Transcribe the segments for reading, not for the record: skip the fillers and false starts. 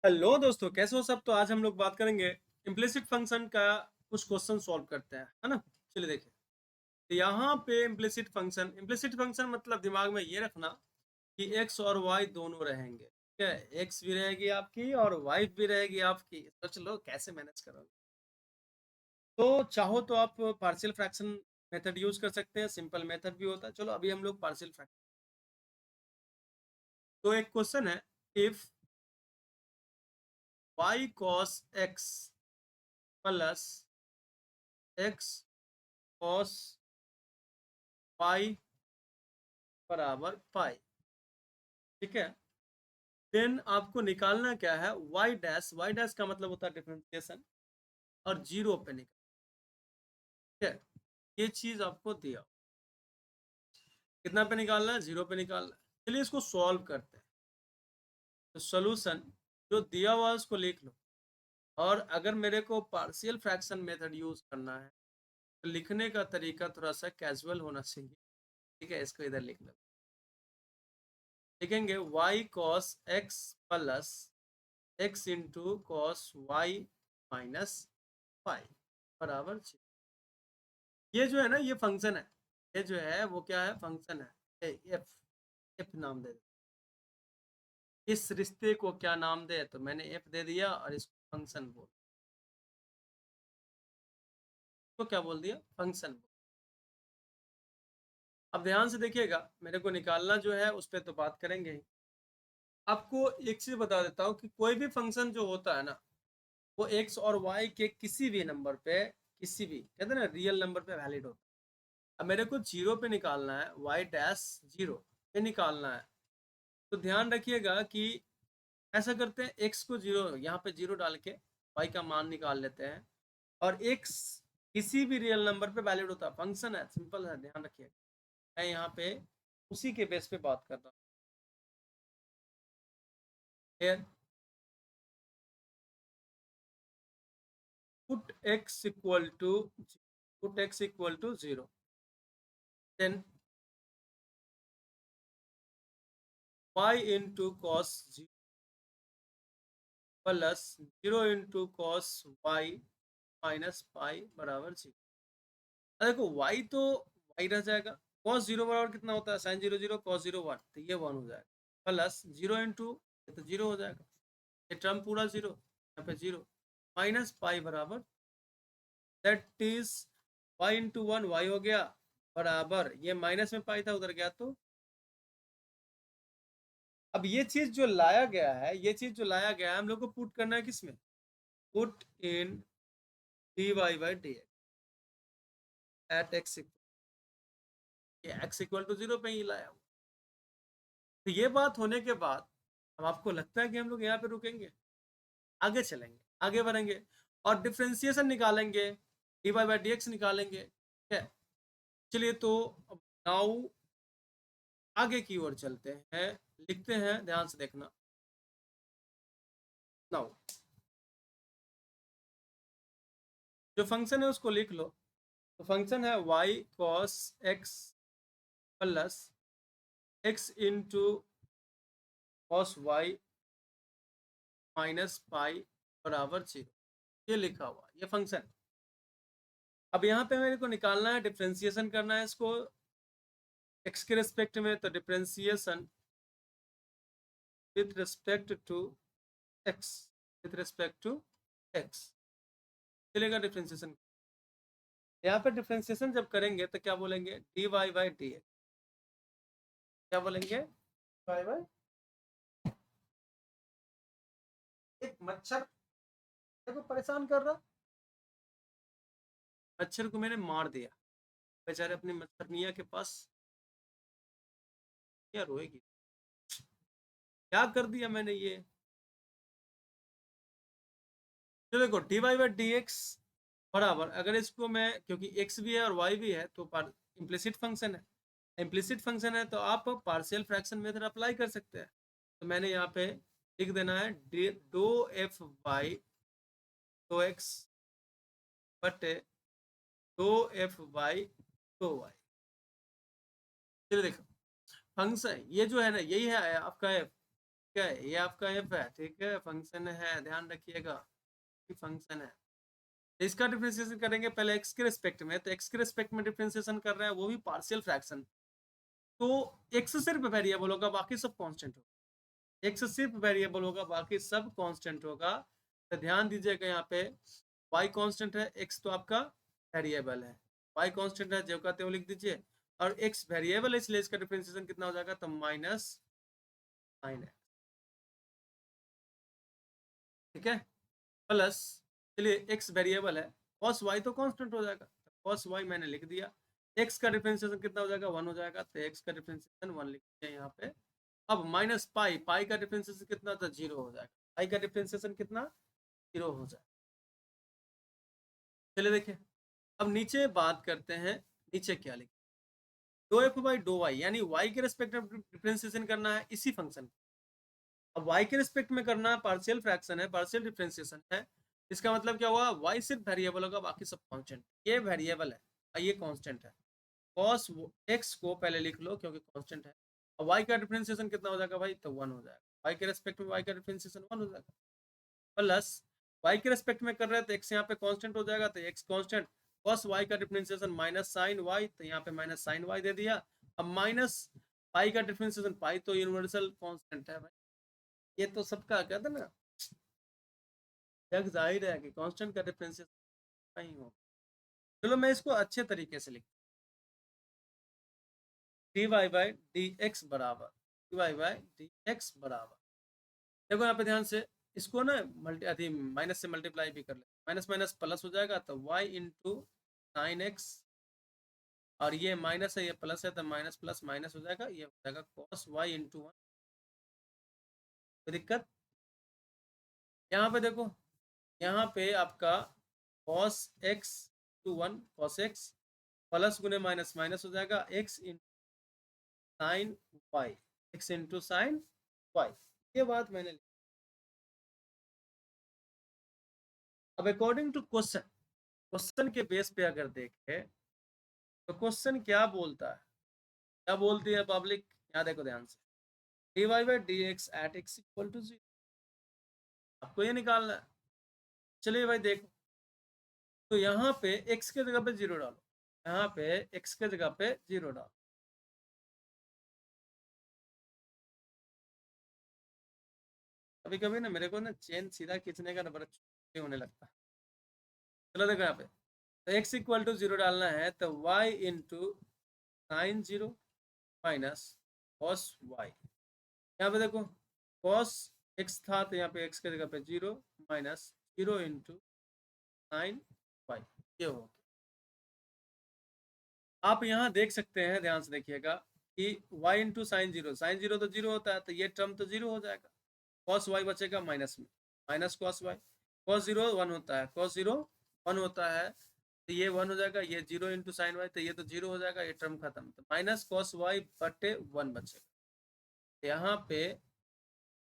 Hello दोस्तों, कैसे हो सब। तो आज हम लोग बात करेंगे इम्प्लिसिट फंक्शन का। कुछ क्वेश्चन सॉल्व करते हैं, है ना। चलिए देखिए। तो यहाँ पे इम्प्लिसिट फंक्शन मतलब दिमाग में ये रखना कि एक्स और वाई दोनों रहेंगे। ठीक है, एक्स भी रहेगी आपकी और वाई भी रहेगी आपकी। सोच लो कैसे मैनेज करोगे। तो चाहो तो आप पार्शियल फ्रैक्शन मेथड यूज कर सकते हैं, सिंपल मेथड भी होता है। चलो अभी हम लोग पार्शियल फ्रैक्शन। तो एक क्वेश्चन है, if y cos x plus x cos pi बराबर पाई। ठीक है, देन आपको निकालना क्या है, वाई डैश का मतलब होता है डिफरेंशिएशन, और जीरो पे निकाल। ठीक है, ये चीज आपको दिया। कितना पे निकालना है, जीरो पे निकालना है। चलिए इसको सॉल्व करते हैं। तो सोल्यूशन जो दिया हुआ है उसको लिख लो। और अगर मेरे को पार्शियल फ्रैक्शन मेथड यूज करना है तो लिखने का तरीका थोड़ा सा कैजुअल होना चाहिए। ठीक है, इसको इधर लिख लो। लिखेंगे y cos x plus x into cos y minus five बराबर 0। ये जो है ना, ये फंक्शन है। ये जो है वो क्या है, फंक्शन है। एफ एफ नाम दे दे। इस रिश्ते को क्या नाम दे, तो मैंने एफ दे दिया और इसको फंक्शन बोल। तो क्या बोल दिया, फंक्शन बोल। अब ध्यान से देखिएगा, मेरे को निकालना जो है उस पर तो बात करेंगे ही। आपको एक चीज बता देता हूँ कि कोई भी फंक्शन जो होता है ना, वो एक्स और वाई के किसी भी नंबर पे, किसी भी कहते हैं ना रियल नंबर पे वैलिड होता है। अब मेरे को जीरो पे निकालना है, वाई डैश जीरो पे निकालना है। तो ध्यान रखिएगा कि ऐसा करते हैं, एक्स को जीरो, यहाँ पे जीरो डाल के वाई का मान निकाल लेते हैं। और एक्स किसी भी रियल नंबर पे वैलिड होता है, फंक्शन है, सिंपल है, ध्यान रखिएगा। मैं यहाँ पे उसी के बेस पे बात कर रहा हूँ। Put x equal to put x equal to zero, then y into cos zero plus zero into cos y minus pi बराबर जीरो। देखो y तो y रह जाएगा। कॉस जीरो बराबर कितना होता है, sine zero zero cos zero one, तो ये वन हो जाएगा। प्लस जीरो इंटू, ये तो जीरो हो जाएगा। ये टर्म पूरा जीरो, यहाँ पे जीरो। माइनस पाई बराबर, that is y into one, y हो गया, बराबर ये माइनस में पाई था उधर गया तो। अब ये चीज जो लाया गया है, ये चीज जो लाया गया है, हम लोग को पुट करना है किसमें, put in d Y by D x at x, ये एक्स इक्वल टू जीरो पे ही लाया हुआ। तो ये बात होने के बाद अब आपको लगता है कि हम लोग यहाँ पे रुकेंगे, आगे चलेंगे, आगे बढ़ेंगे और डिफ्रेंसिएशन निकालेंगे, d Y by D x निकालेंगे। ठीक है, चलिए तो नाउ आगे की ओर चलते हैं, लिखते हैं, ध्यान से देखना। नाउ जो फंक्शन है उसको लिख लो। तो फंक्शन है y cos x plus x into cos y minus pi बराबर जीरो। ये लिखा हुआ ये फंक्शन। अब यहाँ पे मेरे को निकालना है, डिफ्रेंसिएशन करना है इसको x के रिस्पेक्ट में। तो differentiation with respect to x, with respect to x चलेगा डिफ्रेंसिएशन। यहाँ पे डिफ्रेंसिएशन जब करेंगे तो क्या बोलेंगे, d Y by D x. क्या बोलेंगे, वाई बाई। एक मच्छर को परेशान कर रहा, मच्छर को मैंने मार दिया, बेचारे अपनी मच्छरनिया के पास। क्या रोएगी, क्या कर दिया मैंने ये। तो देखो d Y by D x बराबर, अगर इसको मैं, क्योंकि एक्स भी है और वाई भी है तो इम्प्लिसिट फंक्शन है। इम्प्लिसिट फंक्शन है तो आप पार्शियल फ्रैक्शन मेथड अप्लाई कर सकते हैं। तो मैंने यहाँ पे लिख देना है दो एफ वाई दो एक्स बटे दो एफ वाई दो वाई। चलिए देखो, फंक्शन ये जो है ना, यही है आपका एफ। है, ये आपका एफ है, ठीक है, फंक्शन है, ध्यान रखिएगा कि फंक्शन है। इसका डिफरेंशिएशन करेंगे पहले एक्स के रिस्पेक्ट में, तो एक्स के रिस्पेक्ट में डिफरेंशिएशन कर रहे हैं, वो भी पार्शियल फ्रैक्शन, तो एक्स सिर्फ वेरिएबल होगा, बाकी सब कांस्टेंट होगा। एक्स सिर्फ वेरिएबल होगा, बाकी सब कांस्टेंट होगा। तो ध्यान दीजिएगा यहाँ पे y कांस्टेंट है, x तो आपका वेरिएबल है, y कांस्टेंट है, जो कहते हो लिख दीजिए, और x वेरिएबल है, इसलिए इसका डिफरेंशिएशन कितना हो जाएगा, तो माइनस साइन है, ठीक है, प्लस, चलिए x वेरिएबल है, cos y तो कांस्टेंट हो जाएगा, cos y मैंने लिख दिया, x का डिफरेंशिएशन कितना हो जाएगा, 1 हो जाएगा, तो x का डिफरेंशिएशन 1 लिख दिया यहाँ पे। अब माइनस पाई, पाई का डिफरेंशिएशन कितना था, 0 हो जाएगा, पाई का डिफरेंशिएशन कितना, 0 हो जाएगा। चलिए देखिए, अब नीचे बात करते हैं, नीचे क्या लिखे, डो एफ बाई डो वाई, यानी y के रेस्पेक्ट में डिफरेंशिएशन करना है इसी फंक्शन। अब y के रिस्पेक्ट में करना है, पार्शियल फ्रैक्शन है, पार्शियल डिफरेंशिएशन है, इसका मतलब क्या हुआ, y सिर्फ वेरिएबल होगा, बाकी सब कांस्टेंट, ये वेरिएबल है और ये कांस्टेंट है, cos x को पहले लिख लो क्योंकि कांस्टेंट है, और y का डिफरेंशिएशन कितना हो जाएगा भाई, तो 1 हो जाएगा, y के रेस्पेक्ट में y का डिफरेंशिएशन 1 हो जाएगा, प्लस y के रेस्पेक्ट में कर रहे हैं तो x यहाँ पे कांस्टेंट हो जाएगा, तो x कांस्टेंट, cos y का डिफरेंशिएशन माइनस साइन y, तो यहाँ पे माइनस साइन y दे दिया, अब माइनस पाई का डिफरेंशिएशन, पाई तो यूनिवर्सल कांस्टेंट है भाई, ये तो सबका कहते ना, जग जाहिर है कि कांस्टेंट का डिफरेंशिएशन नहीं हो। चलो मैं इसको अच्छे तरीके से लिख, D Y by D x बराबर, D Y by D x बराबर, देखो यहाँ पे ध्यान से, इसको ना मल्टी माइनस से मल्टीप्लाई भी कर ले, माइनस माइनस प्लस हो जाएगा, तो y इंटू साइन एक्स, और ये माइनस है ये प्लस है, तो माइनस प्लस माइनस हो जाएगा, ये हो जाएगा cos y इंटू 1, कोई दिक्कत। यहाँ पे देखो, यहाँ पे आपका cos x to 1 cos x, plus गुने माइनस माइनस हो जाएगा, x into sine y, x into sine y, ये बात मैंने लिखी। अब अकॉर्डिंग टू क्वेश्चन, क्वेश्चन के बेस पे अगर देखें तो क्वेश्चन क्या बोलता है, क्या बोलती है पब्लिक, यहाँ देखो ध्यान से, d Y by D x at x equal to 0, आपको ये निकालना है। चलिए भाई देखो, तो यहाँ पे x के जगह पे 0 डालो, यहाँ पे x के जगह पे 0 डालो, कभी कभी ना मेरे को ना चेन सीधा खींचने का ना बड़ा होने लगता है। चलो देखो यहाँ पे, तो x इक्वल टू 0 डालना है, तो y into sine 0 minus cos y, यहाँ पे देखो cos x था, तो यहाँ पे x के जगह पे 0 माइनस 0 इंटू साइन वाई, ये हो गया। आप यहाँ देख सकते हैं, ध्यान से देखिएगा कि y इंटू साइन 0, साइन 0 तो 0 होता है, तो ये टर्म तो 0 हो जाएगा, cos y बचेगा माइनस में, माइनस cos y, cos 0 1 होता है, cos 0 1 होता है, तो ये 1 हो जाएगा, ये 0 इंटू साइन वाई, तो ये तो 0 हो जाएगा, ये टर्म खत्म, तो माइनस cos y बटे 1 बचेगा। यहाँ पे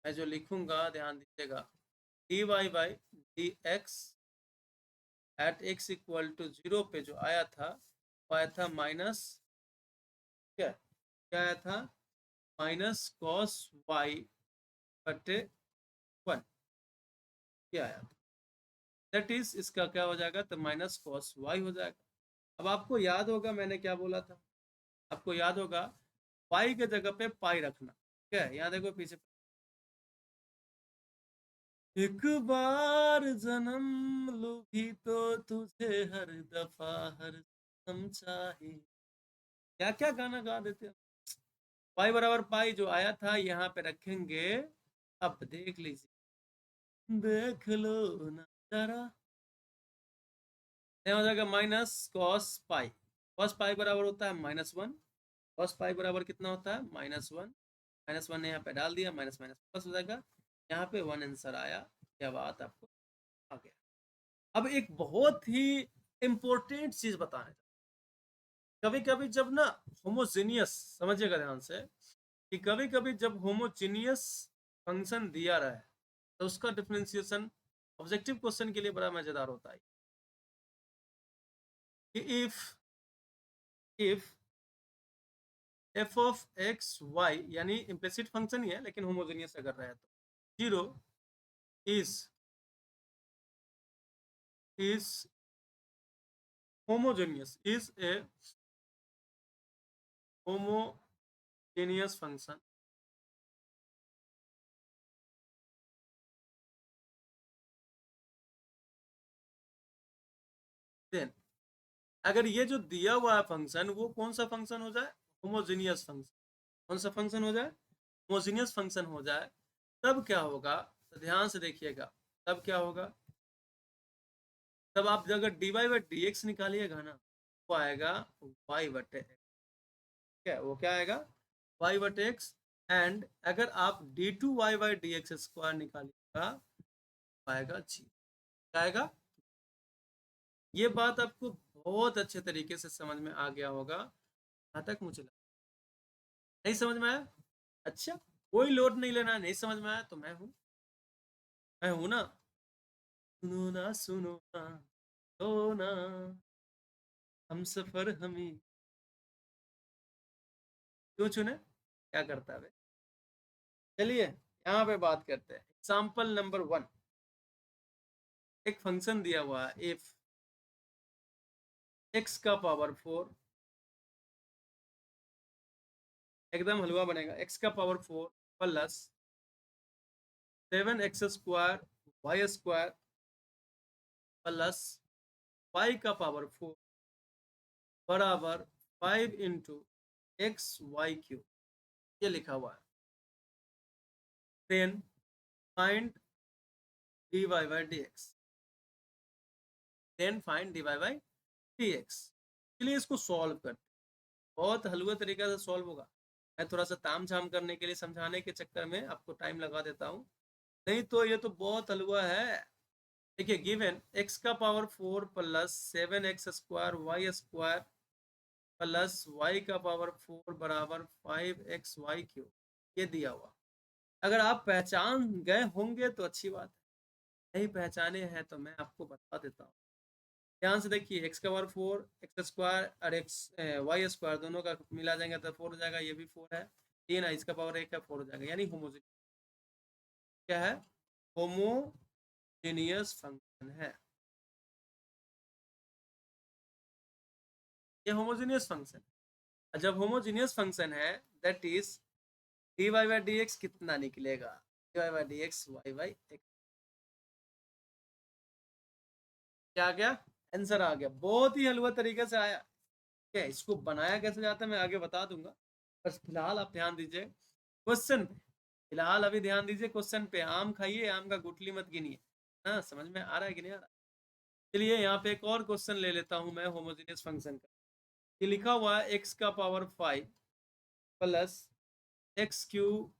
मैं जो लिखूंगा ध्यान दीजिएगा, d Y by D x at x equal to 0 पे जो आया था, वो आया था माइनस, क्या क्या आया था, माइनस कॉस वाई बटे 1, क्या आया, दैट इज इसका क्या हो जाएगा, तो माइनस कॉस वाई हो जाएगा। अब आपको याद होगा मैंने क्या बोला था, आपको याद होगा पाई के जगह पे पाई रखना, ठीक है, यहाँ देखो पीछे, एक बार जन्म लूं भी तो तुझे हर दफा हर सनम चाहिए, क्या क्या गाना गा देते हैं। पाई बराबर पाई जो आया था यहाँ पे रखेंगे, अब देख लीजिए, देख लो ना जरा, यहाँ हो जाएगा minus cos pi, cos pi बराबर होता है -1, कॉस पाई बराबर कितना होता है -1, -1 ने यहाँ पे डाल दिया, माइनस माइनस प्लस हो जाएगा, यहाँ पे 1 आंसर आया, क्या बात आपको आ गया। अब एक बहुत ही इंपॉर्टेंट चीज बताने, कभी कभी जब ना होमोजीनियस, समझिएगा ध्यान से, कि कभी कभी जब होमोजीनियस फंक्शन दिया रहे तो उसका डिफरेंशिएशन ऑब्जेक्टिव क्वेश्चन के लिए बड़ा मजेदार होता है। If if f of x y यानी इम्प्लिसिट फंक्शन ही है लेकिन होमोजेनियस अगर रहे तो 0 is homogeneous is a homogeneous function then अगर ये जो दिया हुआ है फंक्शन वो कौन सा फंक्शन हो जाए, होमोजेनियस फंक्शन। कौन सा फंक्शन हो जाए, होमोजेनियस फंक्शन हो जाए, तब क्या होगा, तो ध्यान से देखिएगा। तब क्या होगा, तब आप अगर D Y by D X निकालिएगा ना, वो आएगा वाई बटे एक्स। क्या वो क्या आएगा, वाई बटे एक्स। एंड अगर आप D two Y by D X square निकालिएगा, आएगा जी, आएगा। ये बात आपको बहुत अच्छे तरीके से समझ में आ गया होगा, जहाँ तक मुझे लगा। नहीं समझ में आया, अच्छा, कोई लोड नहीं लेना, नहीं समझ में आया तो मैं हूं ना। सुनो ना तो ना, हम सफर हमी क्यों चुने, क्या करता है। चलिए यहाँ पे बात करते हैं एग्जाम्पल नंबर 1। एक फंक्शन दिया हुआ है इफ एक्स का पावर 4, एकदम हलवा बनेगा, एक्स का power 4 plus 7x square y square plus y का पावर 4 बराबर 5 इंटू एक्स वाई क्यू, ये लिखा हुआ है। Then find d Y by D x, then find d Y by D x. चलिए इसको सॉल्व करते हैं, बहुत हलवा तरीका से सॉल्व होगा। मैं थोड़ा सा ताम झाम करने के लिए, समझाने के चक्कर में आपको टाइम लगा देता हूँ, नहीं तो ये तो बहुत हलवा है। देखिए गिवन एक्स का power 4 plus 7x square y square plus y का पावर 4 बराबर 5x वाई क्यू, ये दिया हुआ। अगर आप पहचान गए होंगे तो अच्छी बात है, नहीं पहचाने हैं तो मैं आपको बता देता हूँ। ध्यान से देखिए, एक्स का पावर 4, एक्स स्क्वायर और एक्स वाई स्क्वायर दोनों का मिला जाएंगे तो 4 हो जाएगा, ये भी 4 है। 3 है, इसका पावर 1 है, 4 हो जाएगा, यानी होमोजेनियस क्या है, होमोजेनियस फंक्शन है। ये होमोजेनियस फंक्शन है। जब होमोजेनियस फंक्शन है, that is d Y by D x कितना निकलेगा, d Y by D x y by x. क्या आ गया, आंसर आ गया, बहुत ही हलवा तरीके से आया। क्या इसको बनाया कैसे जाता है मैं आगे बता दूंगा, बस फिलहाल आप ध्यान दीजिए क्वेश्चन पे। फिलहाल अभी ध्यान दीजिए क्वेश्चन पे। आम खाइए, आम का गुठली मत गिनिए। हाँ समझ में आ रहा है कि नहीं आ रहा। चलिए यहाँ पे एक और क्वेश्चन ले लेता हूँ मैं होमोजेनियस फंक्शन का। ये लिखा हुआ है एक्स का power 5 plus x cube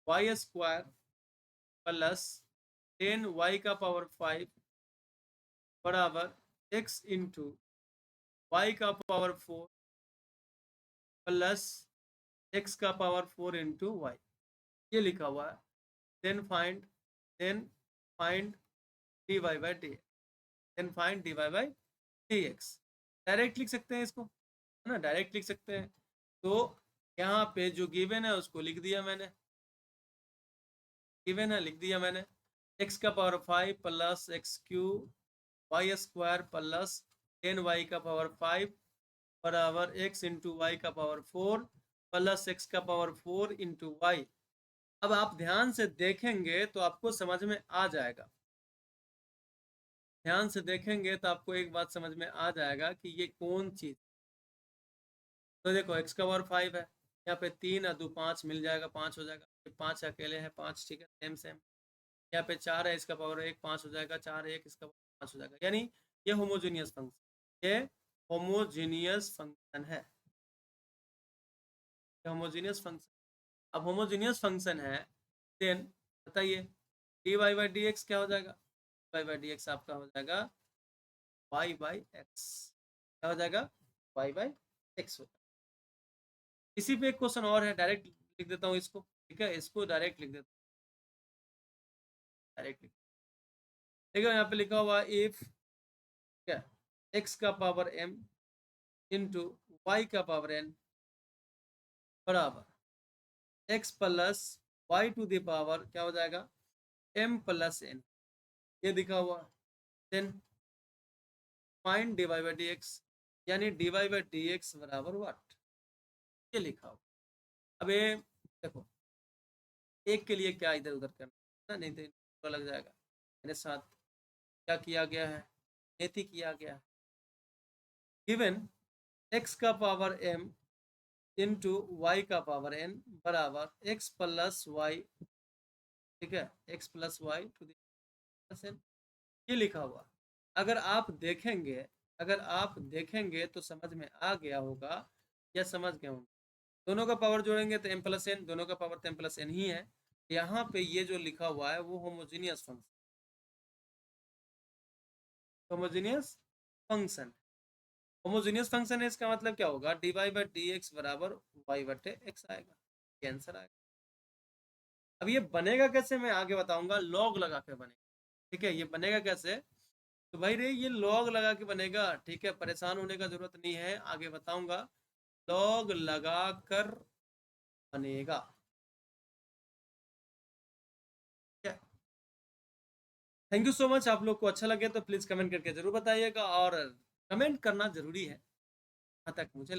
y square plus 10 y का पावर 5 बराबर एक्स इंटू वाई का पावर 4 प्लस एक्स का पावर 4 इंटू वाई, ये लिखा हुआ है। Then find then find d Y by D x, then find d Y by D x. Direct लिख सकते हैं इसको, है ना, डायरेक्ट लिख सकते हैं। तो यहाँ पे जो गिवन है उसको लिख दिया मैंने, गिवन है लिख दिया मैंने। एक्स का power 5 plus x cube y square plus 10 y का पावर 5 बराबर एक्स इंटू वाई का पावर 4 प्लस एक्स का पावर 4 इंटू वाई। अब आप ध्यान से देखेंगे तो आपको समझ में आ जाएगा, ध्यान से देखेंगे तो आपको एक बात समझ में आ जाएगा कि ये कौन चीज। तो देखो एक्स का पावर 5 है, यहाँ पे 3 और 2 5 मिल जाएगा, 5 हो जाएगा, 5 अकेले है 5, ठीक है, सेम सेम। यहाँ पे 4 है, इसका पावर 1 5 हो जाएगा, 4 1 इसका पावर 5 हो जाएगा, यानी ये होमोजीनियस फंक्शन, ये होमोजीनियस फंक्शन है, होमोजीनियस फंक्शन। अब होमोजीनियस फंक्शन है, देन बताइए d Y by D x क्या हो जाएगा, वाई बाई डी एक्स आपका हो जाएगा वाई बाई एक्स, क्या हो जाएगा, वाई बाई एक्स हो जाएगा। इसी पे एक क्वेश्चन और है, डायरेक्ट लिख देता हूँ इसको, ठीक है, इसको डायरेक्ट लिख देता हूँ, डायरेक्ट लिख, ठीक है। यहाँ पे लिखा हुआ इफ क्या, एक्स का पावर m इंटू वाई का पावर n बराबर x plus y to the power क्या हो जाएगा m प्लस n, ये दिखा हुआ। Then find dy by D x, यानी dy बाई डी एक्स बराबर व्हाट, ये लिखा हुआ। अब ये देखो एक के लिए क्या इधर उधर करना नहीं तो लग जाएगा। मेरे साथ क्या किया गया है, नेति किया गया है। गिवन x का पावर m इंटू वाई का पावर n बराबर x प्लस वाई, ठीक है, x plus y to plus n, ये लिखा हुआ। अगर आप देखेंगे, अगर आप देखेंगे तो समझ में आ गया होगा या समझ गए होंगे। दोनों का पावर जोड़ेंगे तो m प्लस n, दोनों का पावर तो m प्लस n ही है। यहाँ पे ये जो लिखा हुआ है वो homogeneous function, homogeneous function, homogeneous function है। इसका मतलब क्या होगा, d Y by D x बराबर वाई बटे एक्स आएगा, ये आंसर आएगा। अब ये बनेगा कैसे मैं आगे बताऊंगा, लॉग लगा के बनेगा, ठीक है। ये बनेगा कैसे तो भाई रे ये लॉग लगा के बनेगा, ठीक है, परेशान होने का जरूरत नहीं है, आगे बताऊंगा। लॉग लगा कर बनेगा, ठीक है। Thank you so much. आप लोग को अच्छा लगे तो प्लीज कमेंट करके जरूर बताइएगा, और कमेंट करना जरूरी है, जहाँ तक मुझे